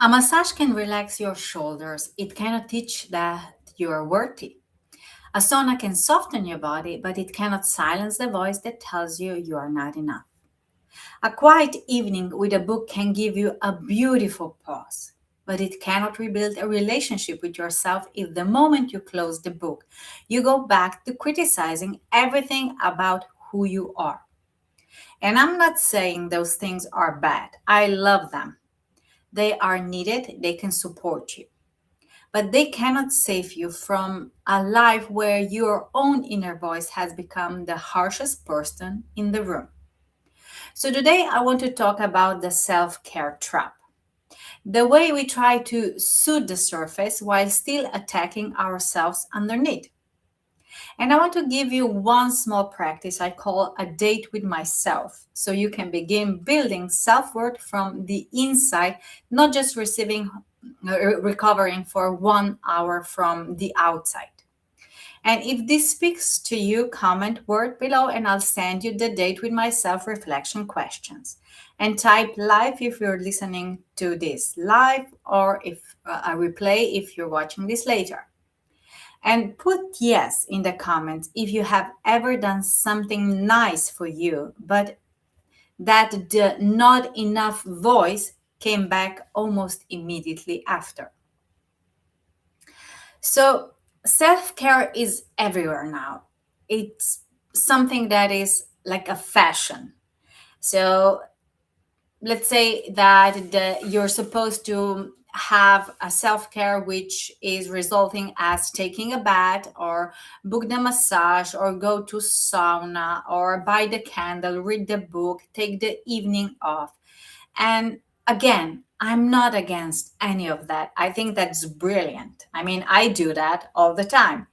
A massage can relax your shoulders. It cannot teach that you are worthy. A sauna can soften your body, but it cannot silence the voice that tells you you are not enough. A quiet evening with a book can give you a beautiful pause, but it cannot rebuild a relationship with yourself if the moment you close the book, you go back to criticizing everything about who you are. And I'm not saying those things are bad, I love them. They are needed, they can support you. But they cannot save you from a life where your own inner voice has become the harshest person in the room. So, today I want to talk about the self care trap, the way we try to soothe the surface while still attacking ourselves underneath. And I want to give you one small practice I call a date with myself, so you can begin building self worth from the inside, not just recovering for 1 hour from the outside. And if this speaks to you, comment word below and I'll send you the date with my self reflection questions. And type live if you're listening to this live, or if a replay if you're watching this later. And put yes in the comments if you have ever done something nice for you, but that the not enough voice came back almost immediately after. So, self care is everywhere now. It's something that is like a fashion. So, let's say that you're supposed to have a self-care which is resulting as taking a bath or book the massage or go to sauna or buy the candle, read the book, take the evening off. And again, I'm not against any of that. I think that's brilliant. I mean, I do that all the time.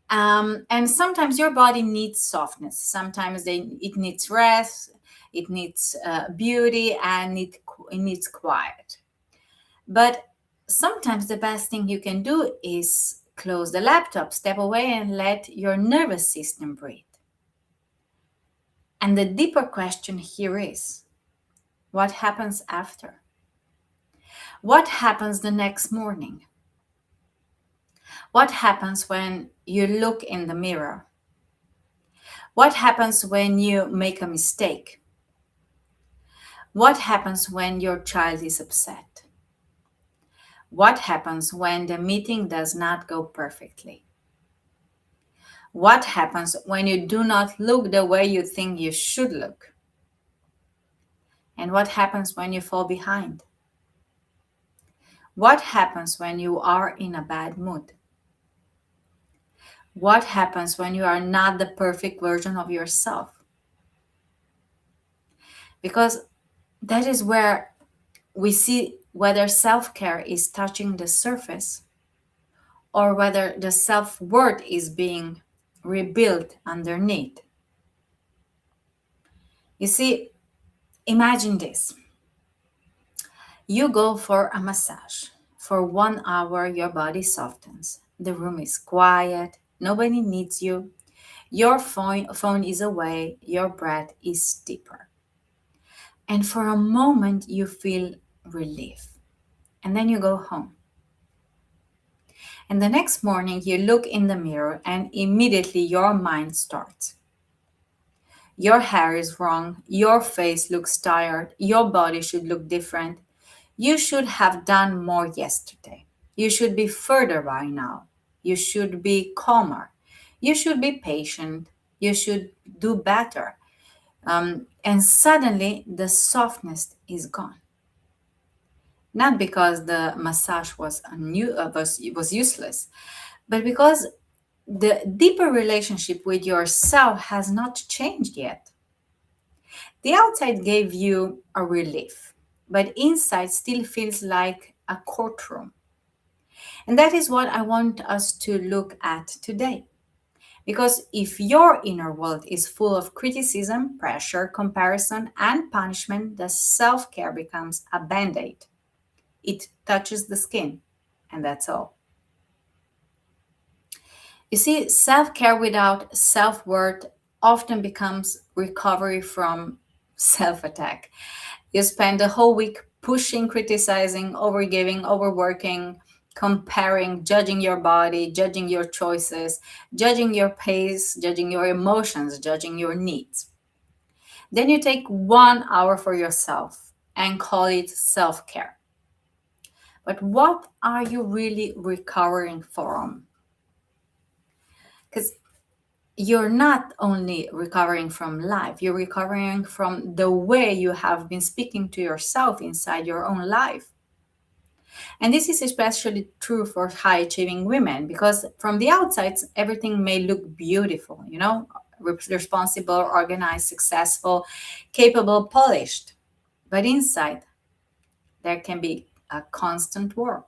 And sometimes your body needs softness. Sometimes it needs rest, it needs beauty, and it needs quiet. But sometimes the best thing you can do is close the laptop, step away, and let your nervous system breathe. And the deeper question here is, what happens after? What happens the next morning? What happens when you look in the mirror? What happens when you make a mistake? What happens when your child is upset? What happens when the meeting does not go perfectly? What happens when you do not look the way you think you should look? And what happens when you fall behind? What happens when you are in a bad mood? What happens when you are not the perfect version of yourself? Because that is where we see whether self care is touching the surface or whether the self worth is being rebuilt underneath. You see, imagine this: you go for a massage. For 1 hour, your body softens. The room is quiet, nobody needs you. Your phone is away, your breath is deeper. And for a moment, you feel relief. And then you go home. And the next morning, you look in the mirror and immediately your mind starts. Your hair is wrong, your face looks tired, your body should look different. You should have done more yesterday. You should be further by now. You should be calmer. You should be patient. You should do better. And suddenly the softness is gone. Not because the massage was useless, but because the deeper relationship with yourself has not changed yet. The outside gave you a relief, but inside still feels like a courtroom. And that is what I want us to look at today. Because if your inner world is full of criticism, pressure, comparison, and punishment, the self care becomes a band aid. It touches the skin, and that's all. You see, self care without self worth often becomes recovery from self attack. You spend the whole week pushing, criticizing, overgiving, overworking, comparing, judging your body, judging your choices, judging your pace, judging your emotions, judging your needs. Then you take 1 hour for yourself and call it self care. But what are you really recovering from? Because you're not only recovering from life, you're recovering from the way you have been speaking to yourself inside your own life. And this is especially true for high achieving women because from the outside, everything may look beautiful, responsible, organized, successful, capable, polished. But inside, there can be a constant war.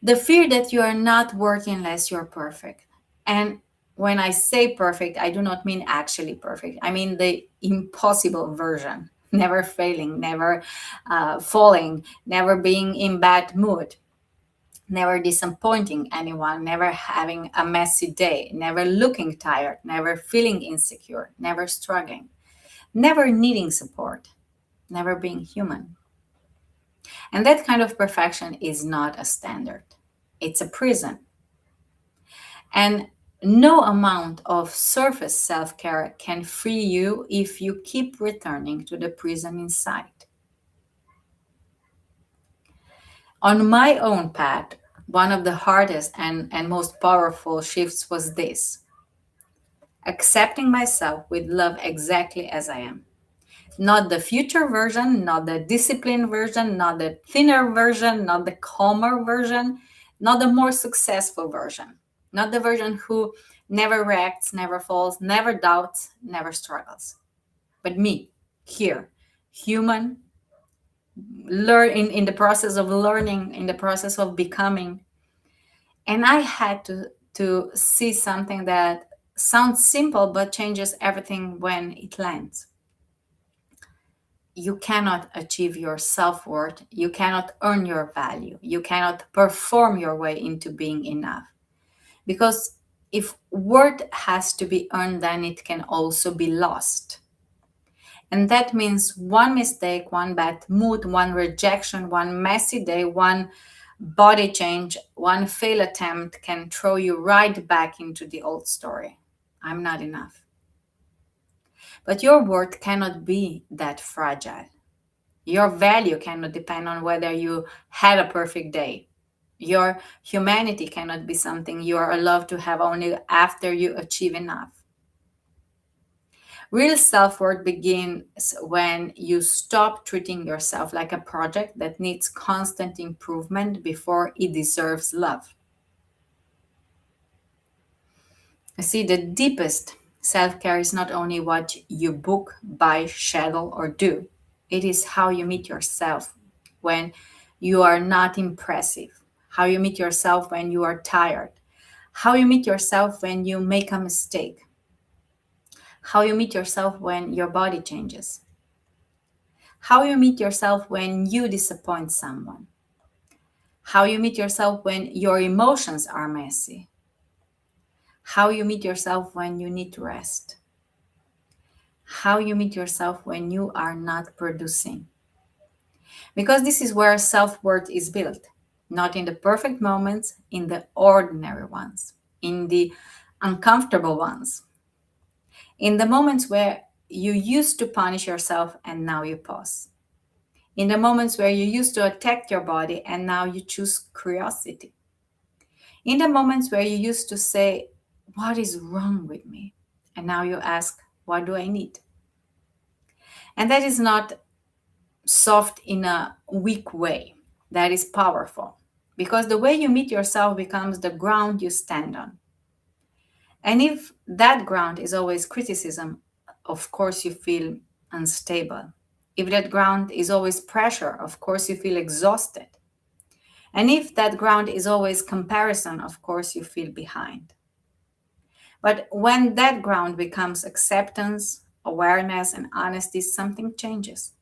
The fear that you are not worthy unless you're perfect. And when I say perfect, I do not mean actually perfect. I mean the impossible version, never failing, never falling, never being in bad mood, never disappointing anyone, never having a messy day, never looking tired, never feeling insecure, never struggling, never needing support, never being human. And that kind of perfection is not a standard, it's a prison. And no amount of surface self care can free you if you keep returning to the prison inside. On my own path, one of the hardest and most powerful shifts was this: accepting myself with love exactly as I am. Not the future version, not the disciplined version, not the thinner version, not the calmer version, not the more successful version, not the version who never reacts, never falls, never doubts, never struggles. But me, here, human, learn in the process of learning, in the process of becoming. And I had to see something that sounds simple but changes everything when it lands. You cannot achieve your self worth. You cannot earn your value. You cannot perform your way into being enough. Because if worth has to be earned, then it can also be lost. And that means one mistake, one bad mood, one rejection, one messy day, one body change, one fail attempt can throw you right back into the old story. I'm not enough. But your worth cannot be that fragile. Your value cannot depend on whether you had a perfect day. Your humanity cannot be something you are allowed to have only after you achieve enough. Real self worth begins when you stop treating yourself like a project that needs constant improvement before it deserves love. You see, the deepest self care is not only what you book, buy, schedule, or do, it is how you meet yourself when you are not impressive, how you meet yourself when you are tired, how you meet yourself when you make a mistake, how you meet yourself when your body changes, how you meet yourself when you disappoint someone, how you meet yourself when your emotions are messy, how you meet yourself when you need to rest, how you meet yourself when you are not producing. Because this is where self worth is built, not in the perfect moments, in the ordinary ones, in the uncomfortable ones, in the moments where you used to punish yourself and now you pause, in the moments where you used to attack your body and now you choose curiosity, in the moments where you used to say, "What is wrong with me?" and now you ask, "What do I need?" And that is not soft in a weak way. That is powerful because the way you meet yourself becomes the ground you stand on. And if that ground is always criticism, of course you feel unstable. If that ground is always pressure, of course you feel exhausted. And if that ground is always comparison, of course you feel behind. But when that ground becomes acceptance, awareness, and honesty, something changes.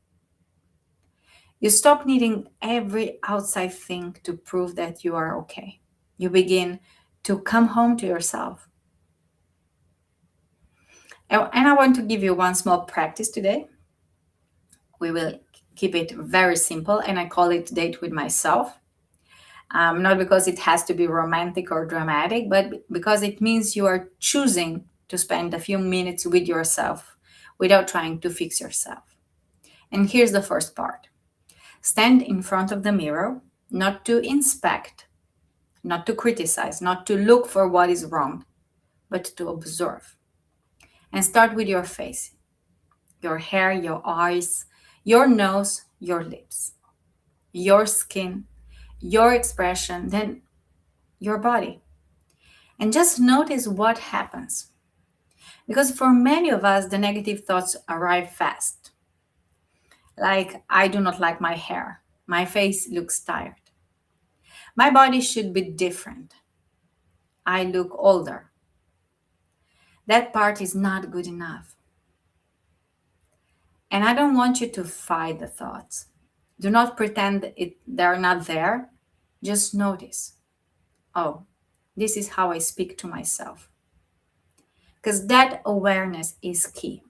You stop needing every outside thing to prove that you are okay. You begin to come home to yourself. And I want to give you one small practice today. We will keep it very simple, and I call it Date with Myself. Not because it has to be romantic or dramatic, but because it means you are choosing to spend a few minutes with yourself without trying to fix yourself. And here's the first part: stand in front of the mirror, not to inspect, not to criticize, not to look for what is wrong, but to observe. And start with your face, your hair, your eyes, your nose, your lips, your skin, your expression, then your body. And just notice what happens. Because for many of us, the negative thoughts arrive fast. Like, I do not like my hair. My face looks tired. My body should be different. I look older. That part is not good enough. And I don't want you to fight the thoughts. Do not pretend they're not there. Just notice. Oh, this is how I speak to myself. Because that awareness is key.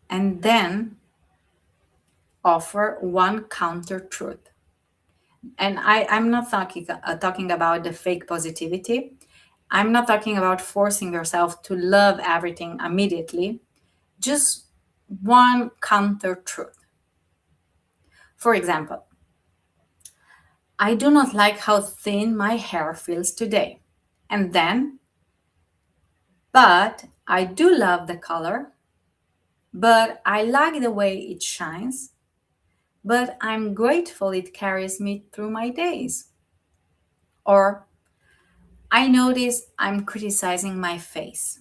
And then offer one counter truth. And I'm not talking about the fake positivity. I'm not talking about forcing yourself to love everything immediately. Just one counter truth. For example, I do not like how thin my hair feels today. And then, but I do love the color, but I like the way it shines, but I'm grateful it carries me through my days. Or I notice I'm criticizing my face.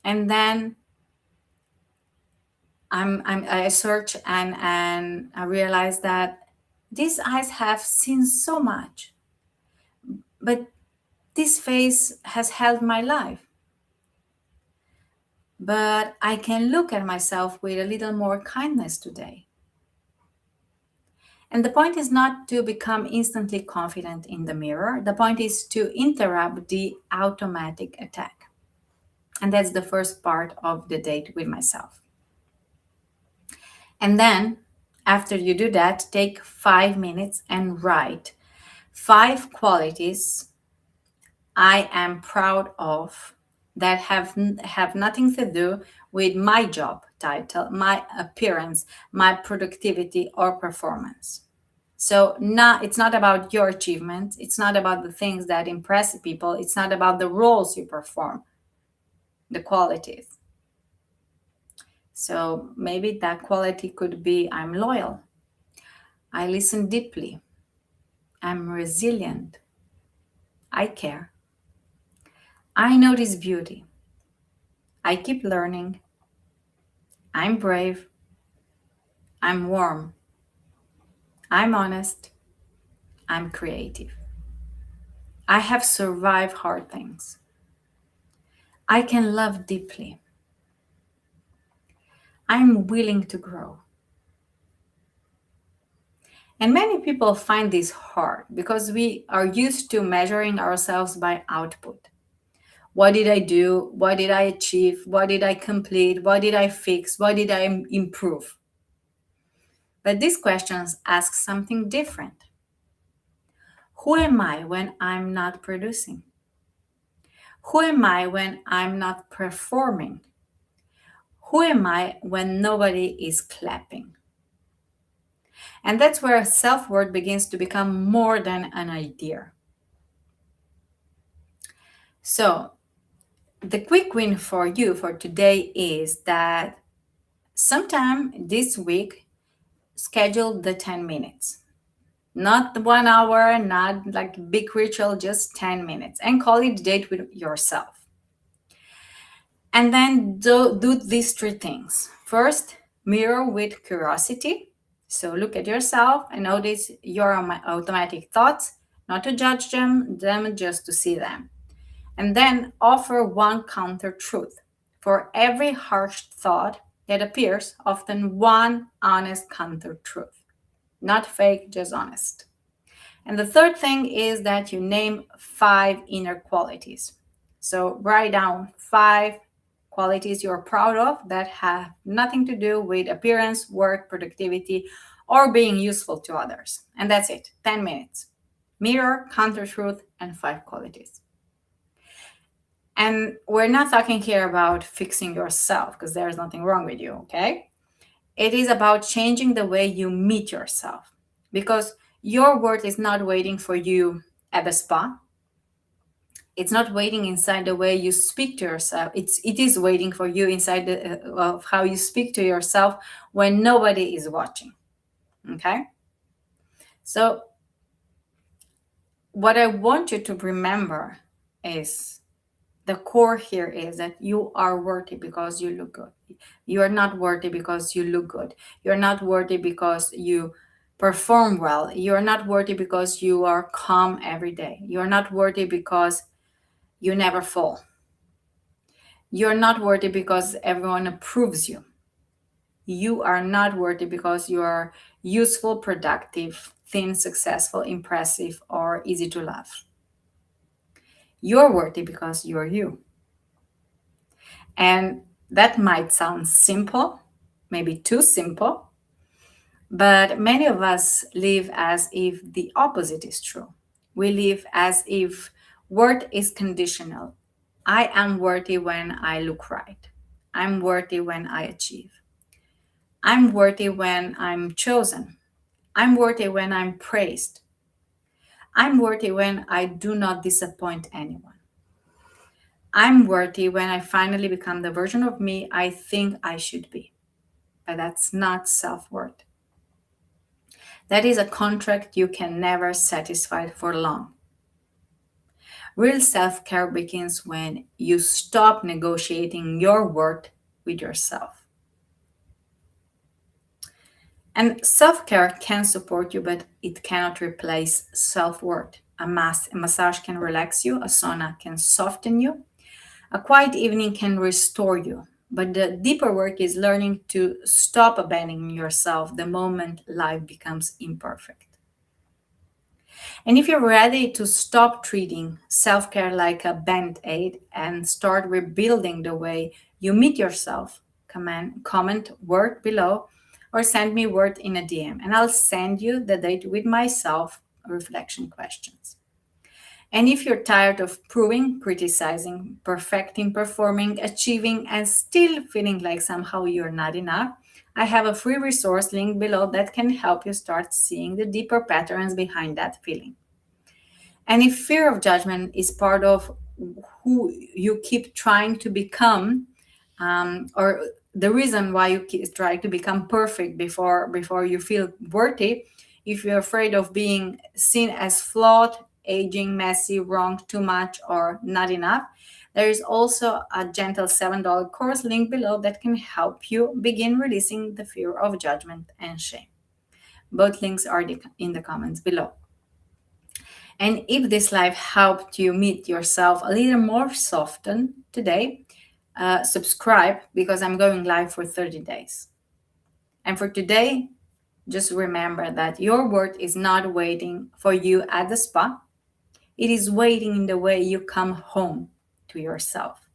And then I search and I realize that these eyes have seen so much, but this face has held my life. But I can look at myself with a little more kindness today. And the point is not to become instantly confident in the mirror. The point is to interrupt the automatic attack. And that's the first part of the date with myself. And then, after you do that, take 5 minutes and write 5 qualities I am proud of that have nothing to do with my job title, my appearance, my productivity, or performance. So it's not about your achievements. It's not about the things that impress people. It's not about the roles you perform, the qualities. So maybe that quality could be I'm loyal. I listen deeply. I'm resilient. I care. I notice beauty. I keep learning. I'm brave. I'm warm. I'm honest. I'm creative. I have survived hard things. I can love deeply. I'm willing to grow. And many people find this hard because we are used to measuring ourselves by output. What did I do? What did I achieve? What did I complete? What did I fix? What did I improve? But these questions ask something different. Who am I when I'm not producing? Who am I when I'm not performing? Who am I when nobody is clapping? And that's where self worth begins to become more than an idea. So, the quick win for you for today is that sometime this week, schedule the 10 minutes. Not the 1 hour, not like big ritual, just 10 minutes. And call it date with yourself. And then do these 3 things. First, mirror with curiosity. So look at yourself and notice your automatic thoughts, not to judge them just to see them. And then offer one counter truth. For every harsh thought that appears, often one honest counter truth. Not fake, just honest. And the third thing is that you name 5 inner qualities. So write down 5 qualities you're proud of that have nothing to do with appearance, work, productivity, or being useful to others. And that's it, 10 minutes. Mirror, counter truth, and 5 qualities. And we're not talking here about fixing yourself because there's nothing wrong with you, okay? It is about changing the way you meet yourself because your worth is not waiting for you at the spa. It's not waiting inside the way you speak to yourself. It is waiting for you inside of how you speak to yourself when nobody is watching. Okay? So what I want you to remember is the core here is that you are worthy because you look good. You are not worthy because you look good. You're not worthy because you perform well. You're not worthy because you are calm every day. You're not worthy because you never fall. You're not worthy because everyone approves you. You are not worthy because you are useful, productive, thin, successful, impressive, or easy to love. You're worthy because you're you. And that might sound simple, maybe too simple, but many of us live as if the opposite is true. We live as if worth is conditional. I am worthy when I look right. I'm worthy when I achieve. I'm worthy when I'm chosen. I'm worthy when I'm praised. I'm worthy when I do not disappoint anyone. I'm worthy when I finally become the version of me I think I should be. But that's not self worth. That is a contract you can never satisfy for long. Real self care begins when you stop negotiating your worth with yourself. And self care can support you, but it cannot replace self worth. A massage can relax you, a sauna can soften you, a quiet evening can restore you. But the deeper work is learning to stop abandoning yourself the moment life becomes imperfect. And if you're ready to stop treating self care like a band aid and start rebuilding the way you meet yourself, comment word below or send me word in a DM, and I'll send you the date with myself reflection questions. And if you're tired of proving, criticizing, perfecting, performing, achieving, and still feeling like somehow you're not enough, I have a free resource link below that can help you start seeing the deeper patterns behind that feeling. And if fear of judgment is part of who you keep trying to become, or the reason why you keep trying to become perfect before you feel worthy, if you're afraid of being seen as flawed, aging, messy, wrong, too much, or not enough, there is also a gentle $7 course link below that can help you begin releasing the fear of judgment and shame. Both links are in the comments below. And if this live helped you meet yourself a little more soften today, subscribe because I'm going live for 30 days. And for today, just remember that your worth is not waiting for you at the spa. It is waiting in the way you come home to yourself.